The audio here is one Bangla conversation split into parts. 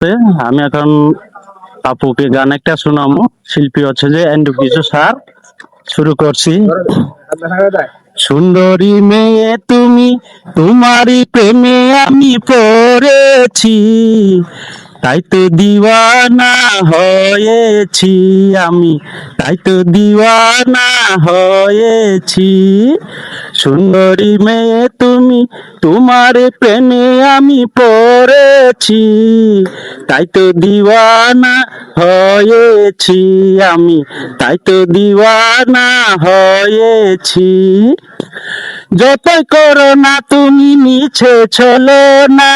নমস্তে। আমি এখন আপুকে গান একটা শোনাবো। শিল্পী হচ্ছে যে এন্ডু কিশোর স্যার। শুরু করছি। সুন্দরী মেয়ে তুমি, তোমারই প্রেমে আমি পড়েছি, তাই তো দিওয়ানা হয়েছি আমি, তাই তো দিওয়ানা হয়েছি। সুন্দরী মেয়ে তুমি, তোমার প্রেমে আমি পড়েছি, তাই তো দিওয়ানা হয়েছি আমি, তাই তো দিওয়ানা হয়েছি। যতই করো না তুমি মিছে চলো না,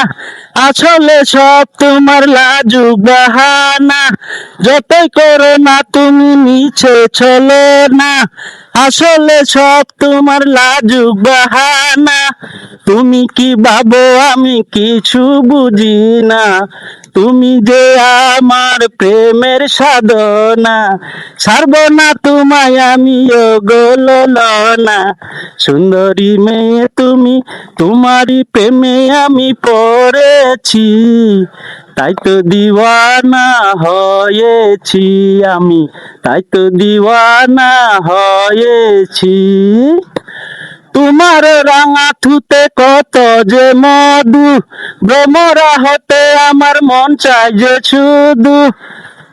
আসলে সব তোমার লাজুক বাহানা। যতই করো না তুমি মিছে চলো না, আসলে সব তোমার লাজুক বাহানা। তুমি কি ভাবো আমি কিছু বুঝি না, তুমি যে আমার প্রেমের সাধনা, ছাড়বো না তোমায় আমি ও গোলনা। সুন্দরী মেয়ে তুমি, তোমারই প্রেমে আমি পড়েছি, তাই তো দিওয়ানা হয়েছি আমি, তাই তো দিওয়ানা হয়েছি। তোমার রাঙা থুতে কত যে মধু, ভ্রমরা হতে আমার মন চাই যে শুধু।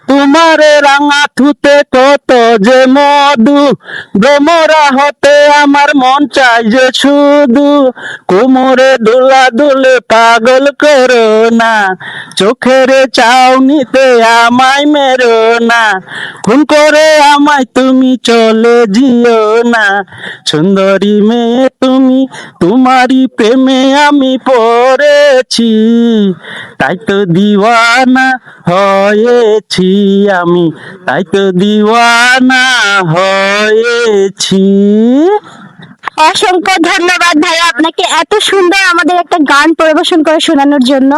তোমার রাঙা থুতে কত যে মধু, ভ্রমরা হতে আমার মন চাই যে শুধু। কোমরে দোলা দুলে পাগল করো না, চোখের চাউনিতে আমায় মেরো না, খুন করে আমায় তুমি চলে যেও না। সুন্দরী মেয়ে তুমি, তোমারই প্রেমে আমি পড়েছি, তাই তো দিওয়ানা হয়েছি আমি, তাই তো দিওয়ানা হয়েছি। অসংখ্য ধন্যবাদ ভাইয়া আপনাকে এত সুন্দর আমাদের একটা গান পরিবেশন করে শোনানোর জন্য।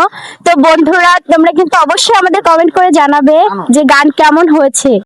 তো বন্ধুরা তোমরা কিন্তু অবশ্যই আমাদের কমেন্ট করে জানাবে যে গান কেমন হয়েছে।